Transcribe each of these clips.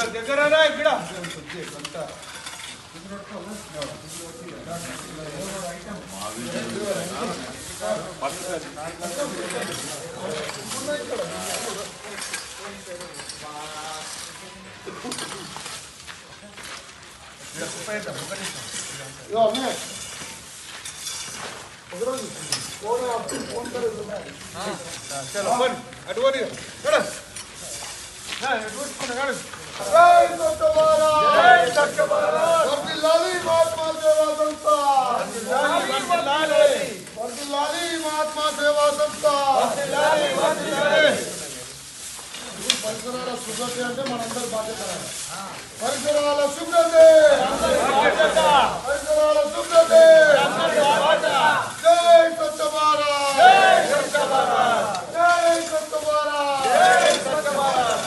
దగ్గర ఇక్కడ चलो अटवरी పరిసరాల శుభ్రత అంటే మనందరి బాధ్యత. పరిసరాల శుభ్రత, పరిసరాల శుభ్రత. జై స్వచ్ఛ భారత్, జై స్వచ్ఛ భారత్, జై స్వచ్ఛ భారత్, జై స్వచ్ఛ భారత్.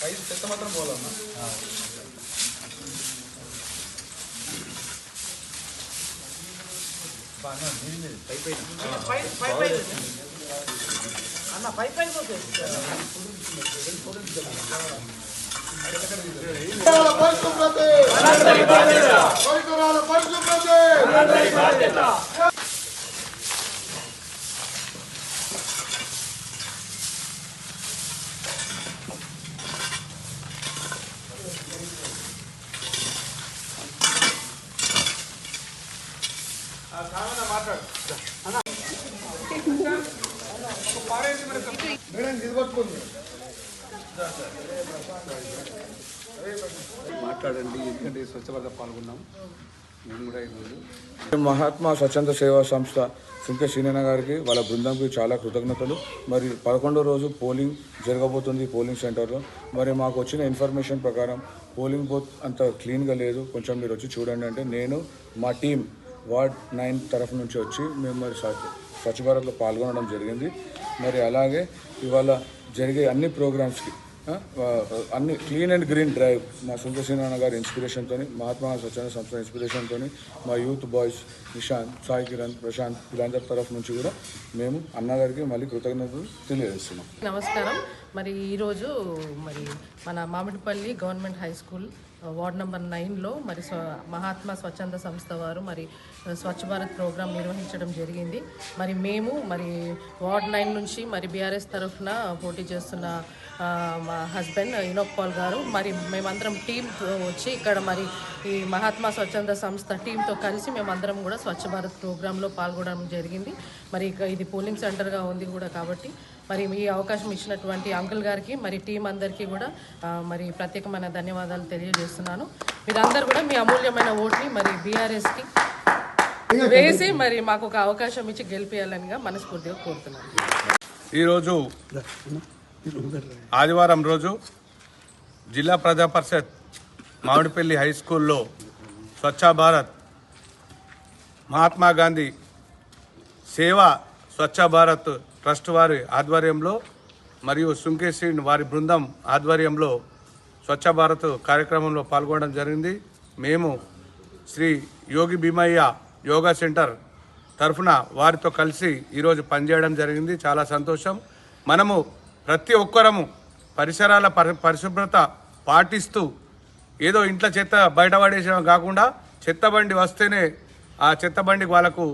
ఐదు చెత్త మాత్రం పోవాలన్నా. అన్న పై పై పరిశుభ్రత, పరిసరాల పరిశుభ్రత. మాట్లాడండి, ఎందుకంటే స్వచ్ఛ భారత్ పాల్గొన్నాం మేము కూడా ఈరోజు. మహాత్మా స్వచ్ఛంద సేవా సంస్థ సుంకే శ్రీనన్న గారికి వాళ్ళ బృందంకి చాలా కృతజ్ఞతలు. మరి 11వ రోజు పోలింగ్ జరగబోతుంది పోలింగ్ సెంటర్లో. మరి మాకు వచ్చిన ఇన్ఫర్మేషన్ ప్రకారం పోలింగ్ బూత్ అంత క్లీన్గా లేదు, కొంచెం మీరు వచ్చి చూడండి అంటే నేను మా టీం వార్డ్ 9 తరఫు నుంచి వచ్చి మేము మరి స్వచ్ఛ భారత్లో పాల్గొనడం జరిగింది. మరి అలాగే ఇవాళ జరిగే అన్ని ప్రోగ్రామ్స్కి అన్ని క్లీన్ అండ్ గ్రీన్ డ్రైవ్ మా సుంకే శ్రీనన్న గారి ఇన్స్పిరేషన్తో, మహాత్మా స్వచ్ఛంద సంస్థ ఇన్స్పిరేషన్తో మా యూత్ బాయ్స్ నిశాంత్, సాయి కిరణ్, ప్రశాంత్ వీళ్ళందరి తరఫు నుంచి కూడా మేము అన్నగారికి మళ్ళీ కృతజ్ఞతలు తెలియజేస్తున్నాం. నమస్కారం. మరి ఈరోజు మరి మన Mamidipalli government high school ward number 9లో మరి మహాత్మా స్వచ్ఛంద సంస్థ వారు మరి స్వచ్ఛ భారత్ ప్రోగ్రాం నిర్వహించడం జరిగింది. మరి మేము మరి వార్డ్ 9 నుంచి మరి బీఆర్ఎస్ తరఫున పోటీ చేస్తున్న మా హస్బెండ్ ఇనోక్ పాల్ గారు మరి మేమందరం టీం వచ్చి ఇక్కడ మరి ఈ మహాత్మా స్వచ్ఛంద సంస్థ టీంతో కలిసి మేమందరం కూడా స్వచ్ఛ భారత్ ప్రోగ్రాంలో పాల్గొనడం జరిగింది. మరి ఇది పోలింగ్ సెంటర్గా ఉంది కూడా కాబట్టి మరి ఈ అవకాశం ఇచ్చినటువంటి అంకుల్ గారికి మరి టీం అందరికీ కూడా మరి ప్రత్యేకమైన ధన్యవాదాలు తెలియజేస్తున్నాను. మీరందరూ కూడా మీ అమూల్యమైన ఓట్ని మరి బీఆర్ఎస్కి వేసి మరి మాకు ఒక అవకాశం ఇచ్చి గెలిపేయాలనిగా మనస్ఫూర్తిగా కోరుతున్నాను. ఈరోజు ఆదివారం రోజు జిల్లా ప్రజా పరిషత్ మామిడిపల్లి హై స్కూల్లో స్వచ్ఛ భారత్ మహాత్మా గాంధీ సేవా స్వచ్ఛ భారత్ ట్రస్ట్ వారి ఆధ్వర్యంలో మరియు సుంకే శ్రీ వారి బృందం ఆధ్వర్యంలో స్వచ్ఛ భారత్ కార్యక్రమంలో పాల్గొనడం జరిగింది. మేము శ్రీ యోగి భీమయ్య యోగా సెంటర్ తరఫున వారితో కలిసి ఈరోజు పనిచేయడం జరిగింది. చాలా సంతోషం. మనము ప్రతి ఒక్కరము పరిసరాల పరిశుభ్రత పాటిస్తూ ఏదో ఇంట్లో చెత్త బయటపడేసడం కాకుండా చెత్త బండి వస్తేనే ఆ చెత్త బండికి వాళ్ళకు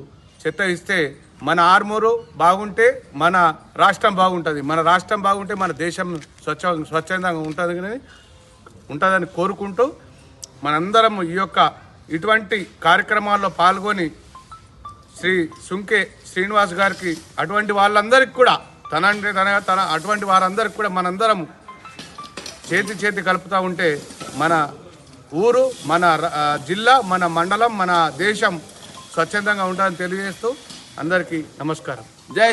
చెత్త ఇస్తే మన ఆర్మూరు బాగుంటే మన రాష్ట్రం బాగుంటుంది, మన రాష్ట్రం బాగుంటే మన దేశం స్వచ్ఛందంగా ఉంటుందని కోరుకుంటూ మనందరం ఈ యొక్క ఇటువంటి కార్యక్రమాల్లో పాల్గొని శ్రీ సుంకే శ్రీనివాస్ గారికి, అటువంటి వాళ్ళందరికీ కూడా తన అటువంటి వారందరికీ కూడా మనందరం చేతి కలుపుతూ ఉంటే మన ఊరు, మన జిల్లా, మన మండలం, మన దేశం స్వచ్ఛందంగా ఉంటుందని తెలియజేస్తూ అందరికీ నమస్కారం. జై